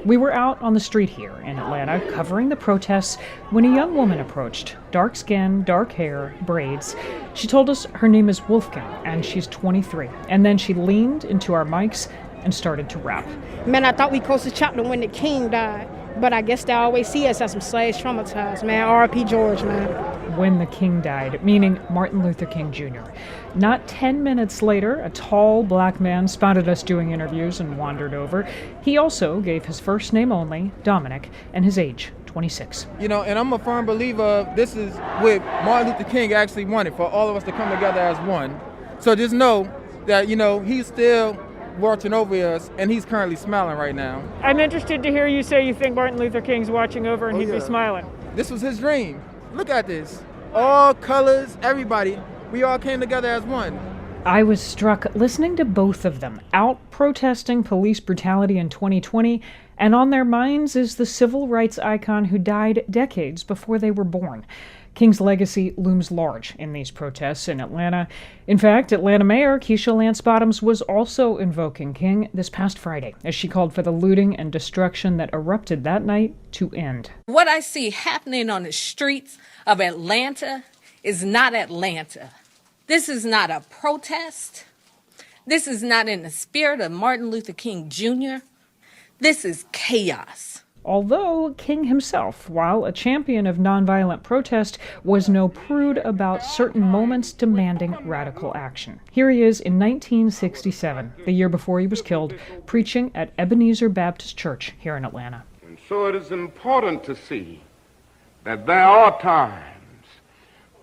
We were out on the street here in Atlanta covering the protests when a young woman approached. Dark skin, dark hair, braids. She told us her name is Wolfgang and she's 23. And then she leaned into our mics and started to rap. Man, I thought we closed the chapter when the king died. But I guess they always see us as some slaves traumatized, man. R.I.P. George, man. When the king died, meaning Martin Luther King Jr. Not 10 minutes later, a tall black man spotted us doing interviews and wandered over. He also gave his first name only, Dominic, and his age, 26. And I'm a firm believer this is what Martin Luther King actually wanted, for all of us to come together as one. So just know that, he's still watching over us, and he's currently smiling right now. I'm interested to hear you say you think Martin Luther King's watching over and he'd be smiling. This was his dream. Look at this. All colors, everybody. We all came together as one. I was struck listening to both of them out protesting police brutality in 2020, and on their minds is the civil rights icon who died decades before they were born. King's legacy looms large in these protests in Atlanta. In fact, Atlanta Mayor Keisha Lance Bottoms was also invoking King this past Friday as she called for the looting and destruction that erupted that night to end. What I see happening on the streets of Atlanta is not Atlanta. This is not a protest. This is not in the spirit of Martin Luther King Jr. This is chaos. Although King himself, while a champion of nonviolent protest, was no prude about certain moments demanding radical action. Here he is in 1967, the year before he was killed, preaching at Ebenezer Baptist Church here in Atlanta. And so it is important to see that there are times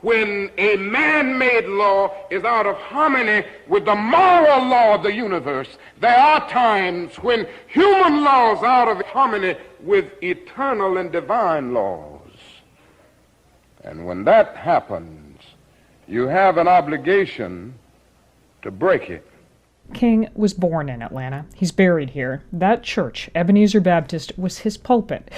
when a man-made law is out of harmony with the moral law of the universe. There are times when human laws are out of harmony with eternal and divine laws. And when that happens, you have an obligation to break it. King was born in Atlanta. He's buried here. That church, Ebenezer Baptist, was his pulpit.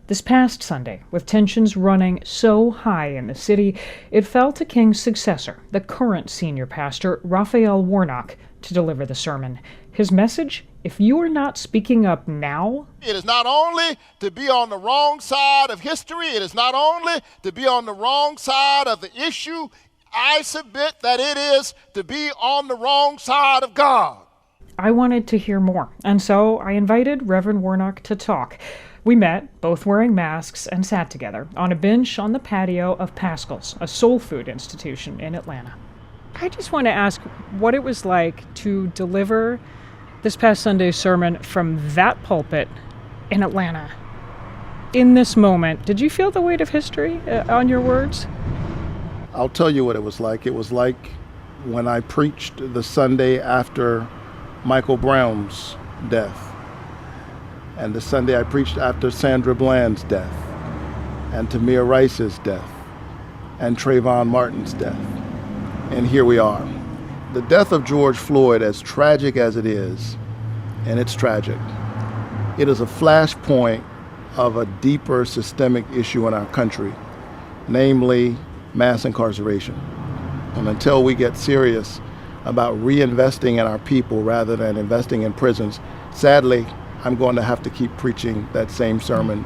This past Sunday, with tensions running so high in the city, it fell to King's successor, the current senior pastor, Raphael Warnock, to deliver the sermon. His message: if you are not speaking up now... It is not only to be on the wrong side of history, it is not only to be on the wrong side of the issue. I submit that it is to be on the wrong side of God. I wanted to hear more, and so I invited Reverend Warnock to talk. We met, both wearing masks, and sat together on a bench on the patio of Pascal's, a soul food institution in Atlanta. I just want to ask what it was like to deliver this past Sunday's sermon from that pulpit in Atlanta. In this moment, did you feel the weight of history on your words? I'll tell you what it was like. It was like when I preached the Sunday after Michael Brown's death. And the Sunday I preached after Sandra Bland's death, and Tamir Rice's death, and Trayvon Martin's death. And here we are. The death of George Floyd, as tragic as it is, and it's tragic, it is a flashpoint of a deeper systemic issue in our country, namely mass incarceration. And until we get serious about reinvesting in our people rather than investing in prisons, sadly, I'm going to have to keep preaching that same sermon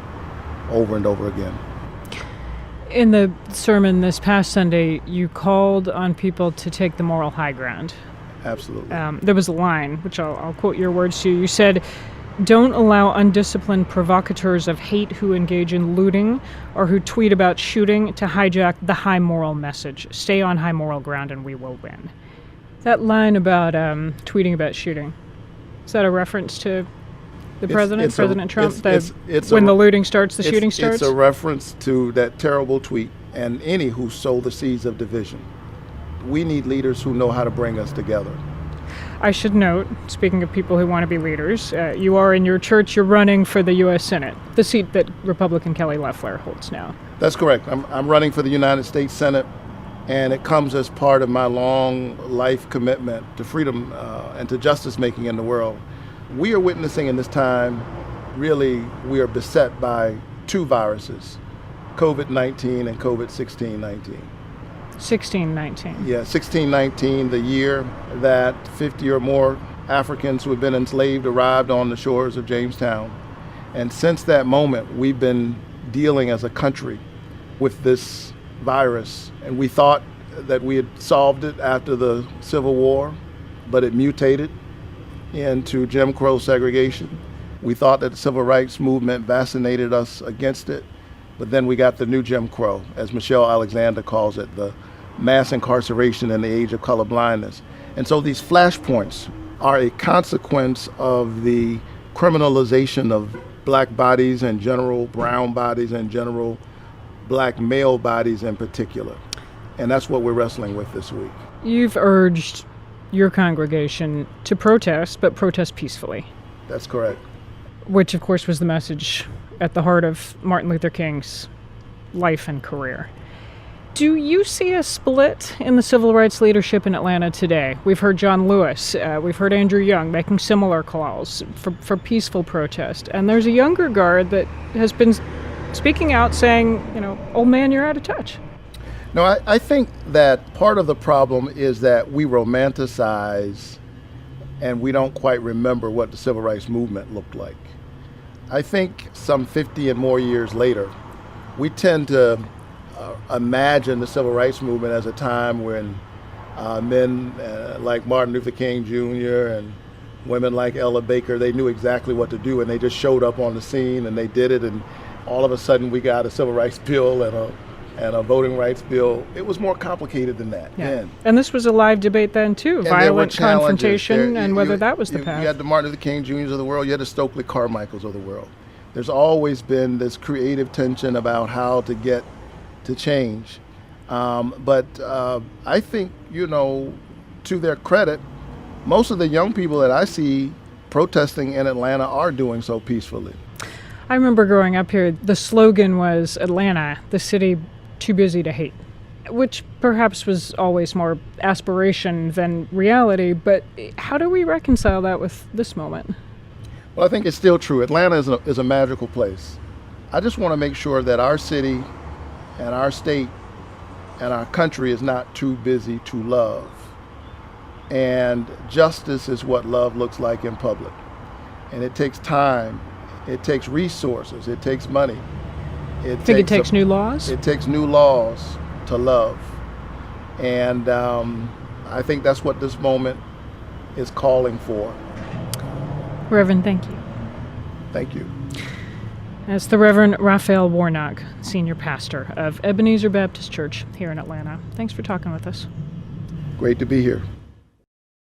over and over again. In the sermon this past Sunday, you called on people to take the moral high ground. Absolutely. There was a line, which I'll quote your words to. You said, "Don't allow undisciplined provocateurs of hate who engage in looting or who tweet about shooting to hijack the high moral message. Stay on high moral ground and we will win." That line about tweeting about shooting, is that a reference to the president, President Trump, when the looting starts, the shooting starts? It's a reference to that terrible tweet and any who sow the seeds of division. We need leaders who know how to bring us together. I should note, speaking of people who want to be leaders, you are in your church, you're running for the U.S. Senate, the seat that Republican Kelly Loeffler holds now. That's correct. I'm running for the United States Senate, and it comes as part of my long life commitment to freedom and to justice making in the world. We are witnessing in this time, really, we are beset by two viruses, COVID-19 and COVID-16-19. 1619. Yeah, 1619, the year that 50 or more Africans who had been enslaved arrived on the shores of Jamestown. And since that moment, we've been dealing as a country with this virus. And we thought that we had solved it after the Civil War, but it mutated into Jim Crow segregation. We thought that the Civil Rights Movement vaccinated us against it, but then we got the new Jim Crow, as Michelle Alexander calls it, the mass incarceration in the age of colorblindness. And so these flashpoints are a consequence of the criminalization of black bodies in general, brown bodies in general, black male bodies in particular. And that's what we're wrestling with this week. You've urged your congregation to protest, but protest peacefully. That's correct. Which, of course, was the message at the heart of Martin Luther King's life and career. Do you see a split in the civil rights leadership in Atlanta today? We've heard John Lewis, we've heard Andrew Young making similar calls for peaceful protest. And there's a younger guard that has been speaking out saying, old man, you're out of touch. No, I think that part of the problem is that we romanticize and we don't quite remember what the civil rights movement looked like. I think some 50 and more years later, we tend to imagine the civil rights movement as a time when men like Martin Luther King Jr. and women like Ella Baker, they knew exactly what to do and they just showed up on the scene and they did it, and all of a sudden we got a civil rights bill and a voting rights bill. It was more complicated than that. Yeah. And this was a live debate then too, violent confrontation and whether that was the path. You had the Martin Luther King Jr.'s of the world, you had the Stokely Carmichaels of the world. There's always been this creative tension about how to get to change. But I think, to their credit, most of the young people that I see protesting in Atlanta are doing so peacefully. I remember growing up here, the slogan was Atlanta, the city too busy to hate, which perhaps was always more aspiration than reality. But how do we reconcile that with this moment? Well, I think it's still true. Atlanta is a magical place. I just want to make sure that our city and our state and our country is not too busy to love. And justice is what love looks like in public. And it takes time, it takes resources, it takes money. It takes new laws? It takes new laws to love. And I think that's what this moment is calling for. Reverend, thank you. Thank you. That's the Reverend Raphael Warnock, senior pastor of Ebenezer Baptist Church here in Atlanta. Thanks for talking with us. Great to be here.